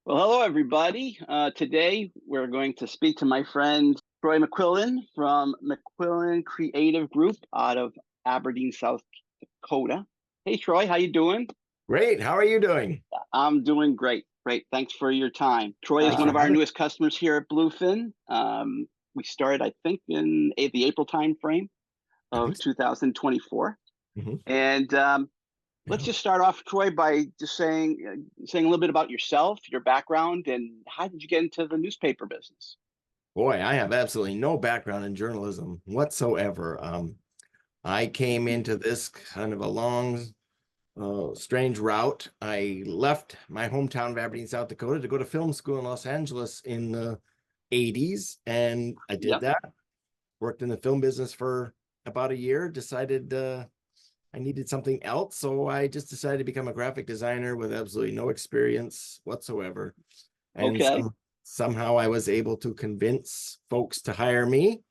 Well, hello, everybody. Today, we're going to speak to my friend Troy McQuillen from McQuillen Creative Group out of Aberdeen, South Dakota. Hey, Troy, how you doing? Great. How are you doing? I'm doing great. Great. Thanks for your time. Troy is Thanks one for of our having newest customers here at Bluefin. We started, I think, in the April timeframe me. I of think so. 2024. Mhm. And let's Yeah. just start off, Troy, by just saying a little bit about yourself, your background, and how did you get into the newspaper business? Boy, I have absolutely no background in journalism whatsoever. I came into this kind of a long, strange route. I left my hometown of Aberdeen, South Dakota to go to film school in Los Angeles in the 80s. And I did Yep. that, worked in the film business for about a year, decided I needed something else. So I just decided to become a graphic designer with absolutely no experience whatsoever. And Okay. somehow I was able to convince folks to hire me.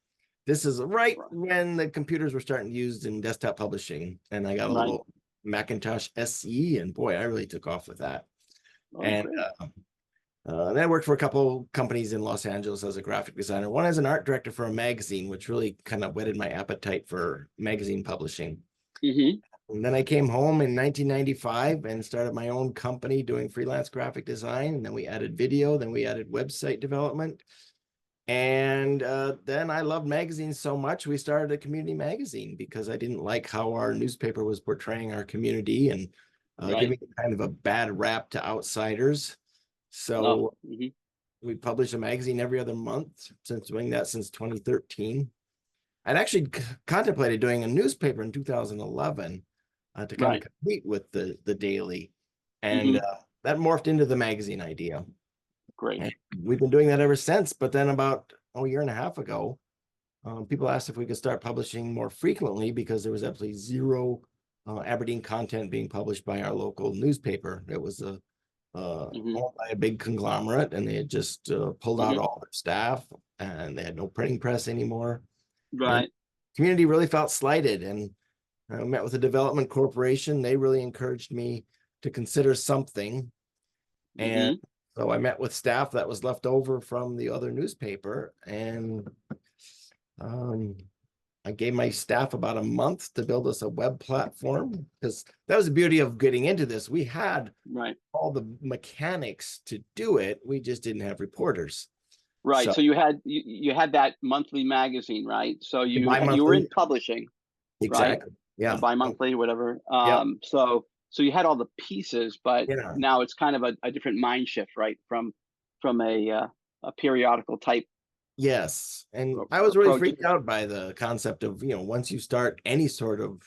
This is right when the computers were starting to use in desktop publishing, and I got a Right. little Macintosh SE, and boy, I really took off with that. Oh, And great. then I worked for a couple companies in Los Angeles as a graphic designer. One as an art director for a magazine, which really kind of whetted my appetite for magazine publishing. Mm-hmm. And then I came home in 1995 and started my own company doing freelance graphic design. And then we added video, then we added website development. And then I loved magazines so much, we started a community magazine because I didn't like how our newspaper was portraying our community and Right. giving kind of a bad rap to outsiders. Oh, So mm-hmm. we publish a magazine every other month, since doing that since 2013. I'd actually contemplated doing a newspaper in 2011 to kind of Right. compete with the daily, and Mm-hmm. that morphed into the magazine idea. Great. And we've been doing that ever since. But then about a year and a half ago, people asked if we could start publishing more frequently because there was absolutely zero Aberdeen content being published by our local newspaper. It was Mm-hmm. owned by a big conglomerate, and they had just pulled out Mm-hmm. all their staff, and they had no printing press anymore. And Right. community really felt slighted. And I met with a development corporation. They really encouraged me to consider something. And Mm-hmm. so I met with staff that was left over from the other newspaper. And um, I gave my staff about a month to build us a web platform, because that was the beauty of getting into this. We had Right. all the mechanics to do it. We just didn't have reporters. Right. So So you had that monthly magazine, right? So you were in bi-monthly, publishing, right? exactly. Yeah. Bi-monthly, whatever. Yep. So you had all the pieces, but Yeah. now it's kind of a different mind shift, right? From a periodical type Yes. And I was really approach. freaked out by the concept of, once you start any sort of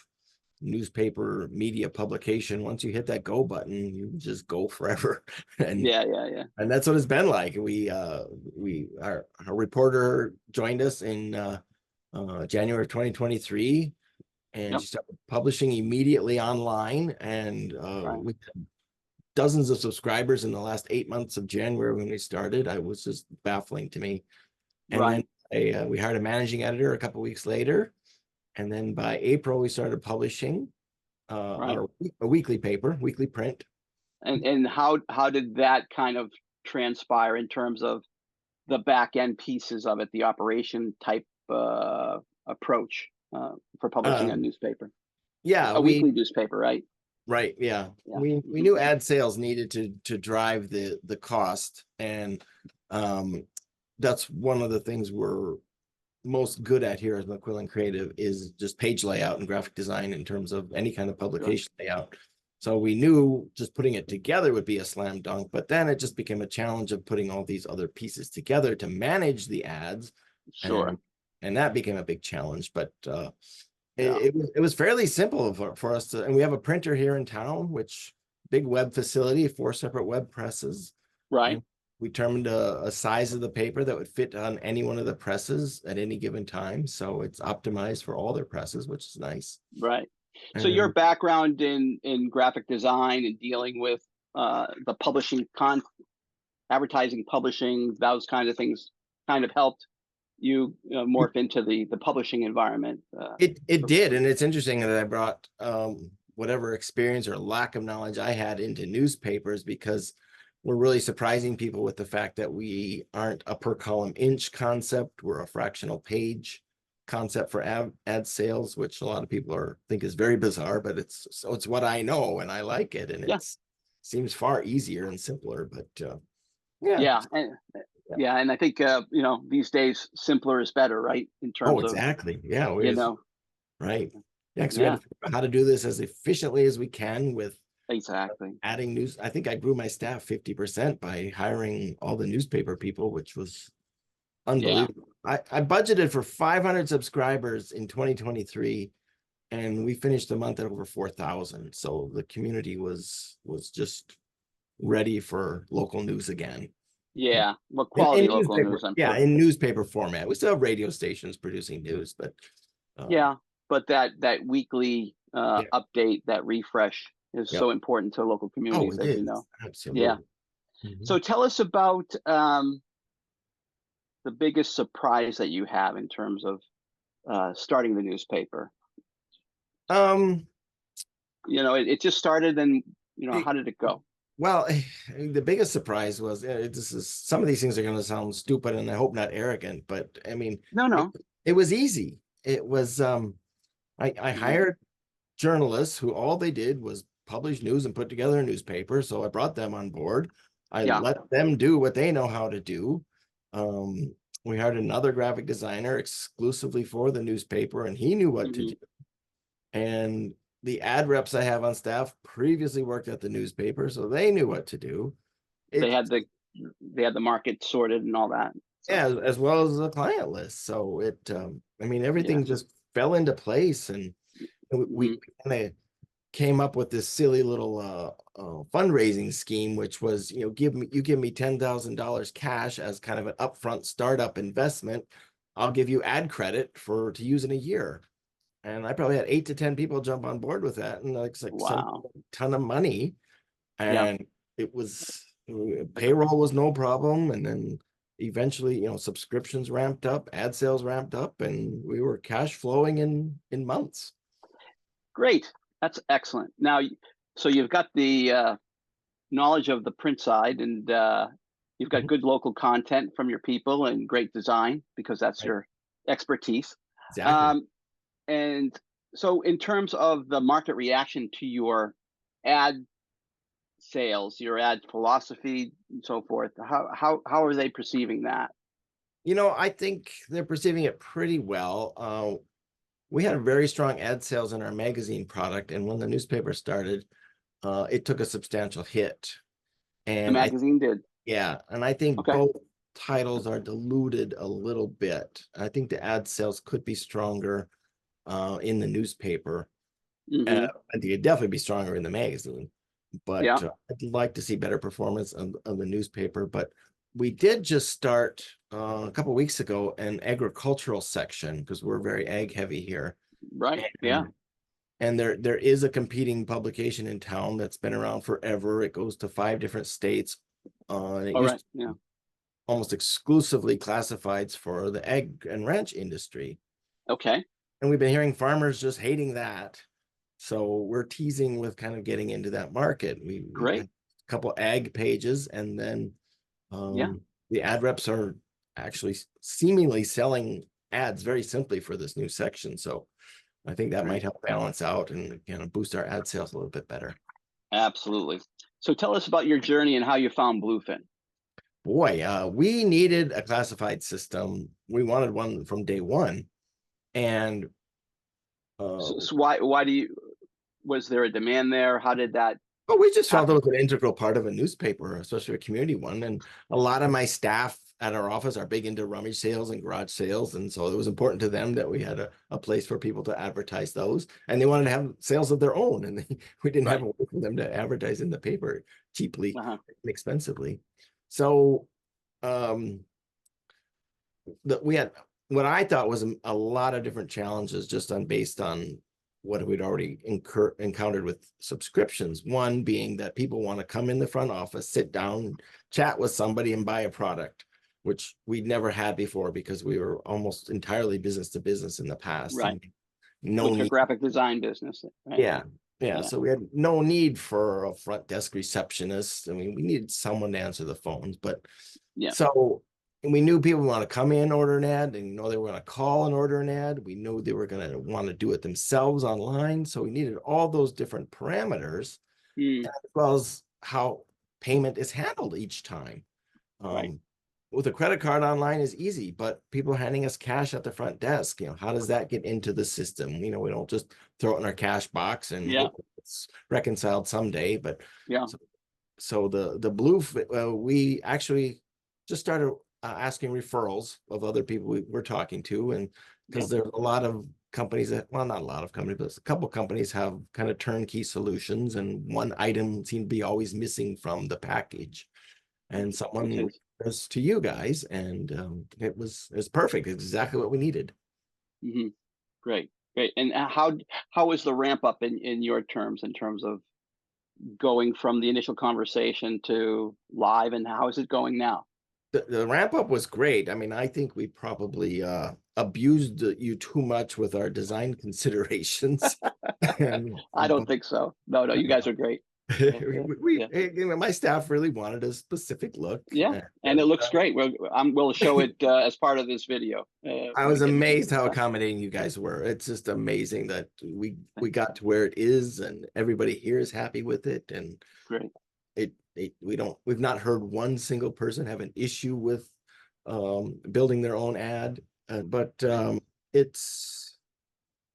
newspaper media publication, once you hit that go button, you just go forever. and Yeah, yeah, yeah. and that's what it's been like. Our reporter joined us in January of 2023, and Yep. she started publishing immediately online, and Right. we had dozens of subscribers in the last 8 months of January when we started. I was just baffling to me. And Right. then we hired a managing editor a couple of weeks later. And then by April, we started publishing Right. a weekly paper, weekly print. And how did that kind of transpire in terms of the back end pieces of it, the operation type approach for publishing a Um, newspaper, yeah, a weekly newspaper, right? right. Yeah. Yeah. We Hmm. knew ad sales needed to drive the cost. And that's one of the things we're most good at here as McQuillen Creative, is just page layout and graphic design in terms of any kind of Sure. publication layout. So we knew just putting it together would be a slam dunk, but then it just became a challenge of putting all these other pieces together to manage the ads, and Sure. and that became a big challenge. But Yeah. it was fairly simple for us to, and we have a printer here in town, which big web facility, 4 separate web presses, Right. and we determined a size of the paper that would fit on any one of the presses at any given time. So it's optimized for all their presses, which is nice. Right. So your And background in graphic design and dealing with the publishing advertising, publishing, those kind of things kind of helped you morph into the publishing environment. it did. And it's interesting that I brought whatever experience or lack of knowledge I had into newspapers, because we're really surprising people with the fact that we aren't a per column inch concept. We're a fractional page concept for ad sales, which a lot of people think is very bizarre, but it's what I know and I like it, and Yeah. seems far easier and simpler. But yeah. Yeah. Yeah. And I think, these days simpler is better, right? In Oh, terms of, exactly. Yeah, you know, right. Yeah, because we got yeah, to figure out how to do this as efficiently as we can with exactly. adding news. I think I grew my staff 50% by hiring all the newspaper people, which was Yeah. unbelievable. I budgeted for 500 subscribers in 2023, and we finished the month at over 4,000. So the community was just ready for local news again. Yeah. Well, In quality local newspaper, news, I'm yeah, sure. in newspaper format. We still have radio stations producing news, but Yeah. But that weekly yeah, update, that refresh is yeah. so important to local Oh, communities, it as you is know. Yeah. absolutely. Mhm. So tell us about the biggest surprise that you have in terms of starting the newspaper. Um, It just started, and it- how did it go? well, the biggest surprise was this is some of these things are going to sound stupid, and I hope not arrogant, but I mean, No, it, no. it was easy. It was I Mhm. hired journalists who all they did was publish news and put together a newspaper. So I brought them on board. I Yeah. let them do what they know how to do. Um, we hired another graphic designer exclusively for the newspaper, and he knew what to Hmm. do. And the ad reps I have on staff previously worked at the newspaper, so they knew what to do. They It had the market sorted and all that. So Yeah, as well as the client list. So I mean, yeah. everything just fell into place, and we Hmm. kind of came up with this silly little fundraising scheme, which was, give me $10,000 cash as kind of an upfront startup investment. I'll give you ad credit to use in a year. And I probably had 8 to 10 people jump on board with that, and it's like some Wow. ton of money. Yeah. And it was payroll was no problem, and then eventually, subscriptions ramped up, ad sales ramped up, and we were cash flowing in months. Great. That's excellent. Now, so you've got the knowledge of the print side, and you've got Mhm. good local content from your people and great design, because that's Right. your expertise. Exactly. Um, and so, in terms of the market reaction to your ad sales, your ad philosophy, and so forth, how are they perceiving that? I think they're perceiving it pretty well. We had a very strong ad sales in our magazine product, and when the newspaper started, it took a substantial hit. The And magazine did. I think Okay. both titles are diluted a little bit. I think the ad sales could be stronger in the newspaper. Hmm. I think it'd definitely be stronger in the magazine, but Yeah. I'd like to see better performance of the newspaper. But we did just start a couple weeks ago an agricultural section because we're very ag heavy here, Right. Yeah. and there is a competing publication in town that's been around forever. It goes to 5 different states. And it All used right. to Yeah. be almost exclusively classifieds for the ag and ranch industry, Okay. and we've been hearing farmers just hating that. So we're teasing with kind of getting into that market. We have Great. a couple ag pages, and then Yeah. the ad reps are actually seemingly selling ads very simply for this new section. So I think that Great. might help balance out and kind of boost our ad sales a little bit better. Absolutely. So tell us about your journey and how you found Bluefin. Boy, we needed a classified system. We wanted one from day one. And uh, So why was there a demand there? How did that but we just felt it happen? was an integral part of a newspaper, especially a community one. And a lot of my staff at our office are big into rummage sales and garage sales. And so it was important to them that we had a place for people to advertise those. And they wanted to have sales of their own. And we didn't have Right. a way for them to advertise in the paper cheaply, Uh-huh. inexpensively. So um, we had what I thought was a lot of different challenges just based on what we'd already encountered with subscriptions. One being that people want to come in the front office, sit down, chat with somebody, and buy a product, which we'd never had before because we were almost entirely business to business in the past, Right. and no With your need. graphic design business, right? Yeah. Yeah, Yeah. so we had no need for a front desk receptionist. I mean, we needed someone to answer the phones, but Yeah. so and we knew people want to come in, order an ad, and they were going to call and order an ad. We knew they were going to want to do it themselves online. So we needed all those different parameters, Mm, as well as how payment is handled each time. right. Um, with a credit card online is easy, but people handing us cash at the front desk, how does that get into the system? We don't just throw it in our cash box and Yeah. hope it's reconciled someday. But Yeah. so the blue, we actually just started asking referrals of other people we were talking to, and Yeah. because there's a lot of companies that, well, not a lot of companies, but a couple companies have kind of turnkey solutions, and one item seemed to be always missing from the package. And Which someone is, referred us to you guys, and it was perfect. It's exactly what we needed. mhm, great. Great. And how was the ramp up in your terms, in terms of going from the initial conversation to live, and how is it going now? The ramp up was great. I mean, I think we probably abused you too much with our design considerations. And I don't think so. No, no, you guys are great. Yeah. my staff really wanted a specific look. Yeah. And, And it looks great. We'll show it as part of this video I when was it gets amazed how done. accommodating you guys were. It's just amazing that we got to where it is, and everybody here is happy with it. And Great. we've not heard one single person have an issue with building their own ad. But it's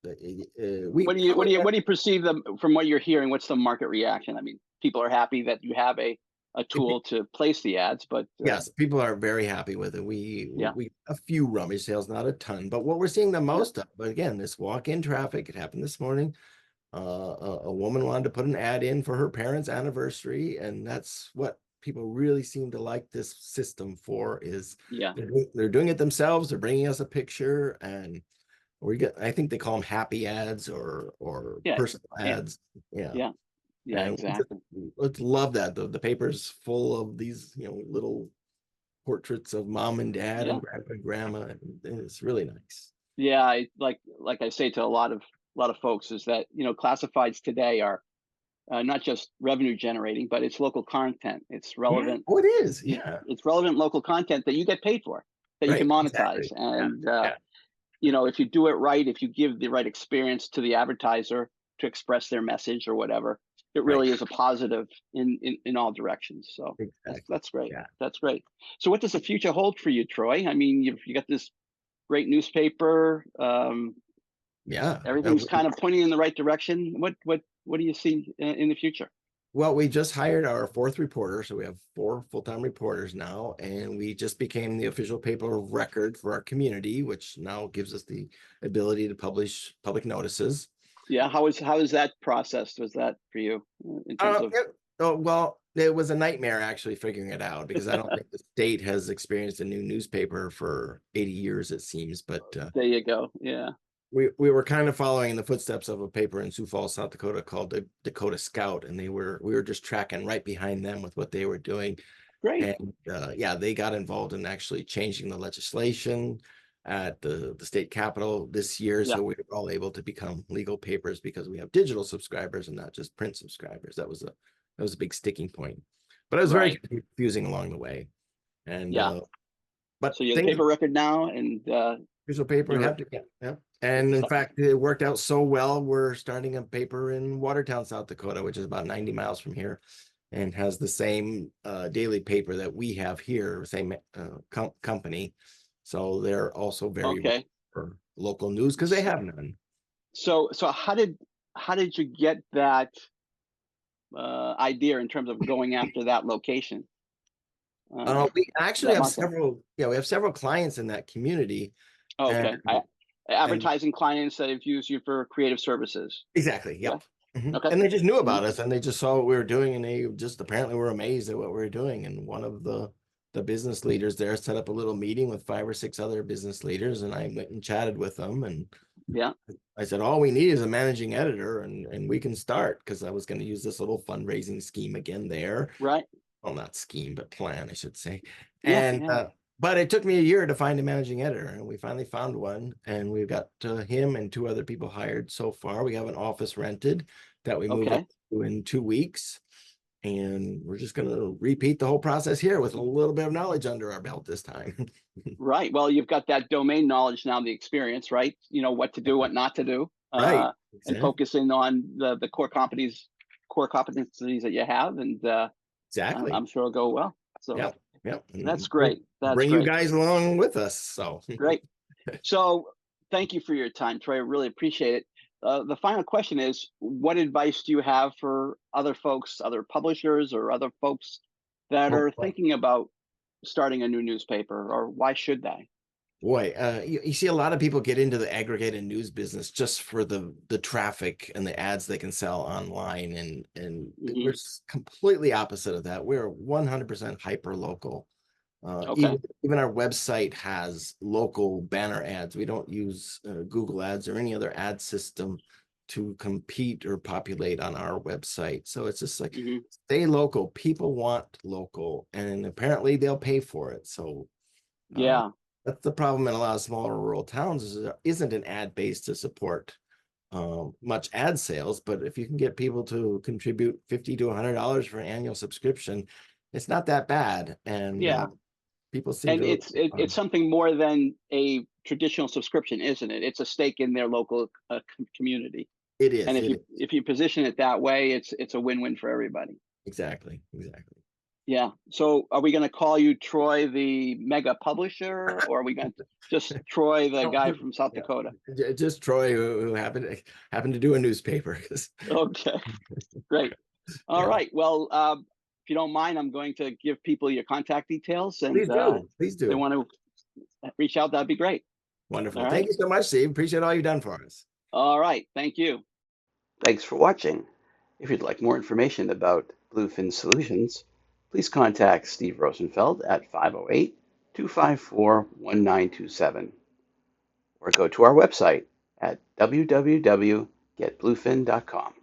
we probably What do you perceive them from what you're hearing? What's the market reaction? I mean, people are happy that you have a tool to place the ads, but yes, people are very happy with it. yeah, We a few rummage sales, not a ton, but what we're seeing the yeah, most of, but again, this walk-in traffic, it happened this morning. A woman wanted to put an ad in for her parents' anniversary, and that's what people really seem to like this system for, is yeah, they're doing it themselves. They're bringing us a picture, and I think they call them happy ads or yeah, personal yeah, ads. Yeah. yeah, yeah, And exactly. let's love that. The paper's full of these, little portraits of mom and dad Yeah, and grandpa and grandma. And it's really nice. yeah. Like I say to a lot of folks is that classifieds today are not just revenue generating, but it's local content. It's Yeah. relevant. Oh, it is. Yeah. It's relevant local content that you get paid for, that you can Right. monetize, Exactly. Yeah. and Yeah. if you do it right, if you give the right experience to the advertiser to express their message or whatever, it Right. really is a positive in all directions. So Exactly. that's great. Yeah. That's great. So what does the future hold for you, Troy? I mean, you got this great newspaper. Yeah. Everything's kind of pointing in the right direction. What do you see in the future? Well, we just hired our fourth reporter, so we have 4 full-time reporters now, and we just became the official paper of record for our community, which now gives us the ability to publish public notices. Yeah, how is that process? Was that for you in terms of? Oh, well, it was a nightmare actually figuring it out, because I don't think the state has experienced a new newspaper for 80 years, it seems. But There you go. Yeah. we were kind of following in the footsteps of a paper in Sioux Falls, South Dakota called the Dakota Scout, and we were just tracking right behind them with what they were doing. Great. And yeah, they got involved in actually changing the legislation at the state capitol this year. Yeah. So we were all able to become legal papers because we have digital subscribers and not just print subscribers. That was a big sticking point, but it was very Right. confusing along the way. And Yeah. but So you're the things, paper record now, and digital paper you're have to, yeah. And in fact, it worked out so well. We're starting a paper in Watertown, South Dakota, which is about 90 miles from here, and has the same daily paper that we have here, same company. So they're also very okay. for local news because they have none. So how did you get that idea in terms of going after that location, We actually that have market? several clients in that community, Oh, and okay. and Advertising clients that have used you for creative services. exactly, Yeah. yep. Okay. And they just knew Hmm. about us, and they just saw what we were doing, and they just apparently were amazed at what we were doing. And one of the business leaders there set up a little meeting with 5 or 6 other business leaders, and I went and chatted with them, and Yeah. I said, all we need is a managing editor, and we can start, because I was going to use this little fundraising scheme again there. Right. Well, not scheme, but plan, I should say. Yeah. And Yeah. but it took me a year to find a managing editor, and we finally found one, and we've got him and 2 other people hired so far. We have an office rented, that we move Okay. up to in 2 weeks. And we're just going to repeat the whole process here with a little bit of knowledge under our belt this time. Right. Well, you've got that domain knowledge now, the experience, right? You know what to do, what not to do, Right. and Exactly. focusing on the core competencies that you have, and Exactly. I'm sure it'll go well. So Yep. Yep. that's And we'll great. That's bring you great. guys along with us. So Great. So thank you for your time, Troy. I really appreciate it. The final question is, what advice do you have for other folks, other publishers, or other folks that oh are boy. thinking about starting a new newspaper, or why should they? Boy, you see a lot of people get into the aggregated news business just for the traffic and the ads they can sell online, and we're Hmm. completely opposite of that. We're 100% hyper local. Okay. Even our website has local banner ads. We don't use Google Ads or any other ad system to compete or populate on our website. So it's just like Hmm. stay local. People want local, and apparently they'll pay for it. So uh, Yeah. that's the problem in a lot of smaller rural towns is there isn't an ad base to support much ad sales. But if you can get people to contribute $50 to $100 for an annual subscription, it's not that bad. And Yeah. people seem And to really it's something more than a traditional subscription, isn't it? It's a stake in their local community. it And is, it is. if you position it that way, it's a win-win for everybody. Exactly, exactly. Yeah. So are we going to call you Troy the mega publisher, or are we going to just Troy the No, guy from South yeah, Dakota? just Troy who happened to do a newspaper. Okay. Great. All Yeah, right. Well, if you don't mind, I'm going to give people your contact details, and please do, please if they do. want to reach out, that'd be great. All Wonderful. Thank right. you so much, Steve. Appreciate all you've done for us. All right. Thank you. Thanks for watching. If you'd like more information about Bluefin Solutions, please contact Steve Rosenfeld at 508-254-1927 or go to our website at www.getbluefin.com.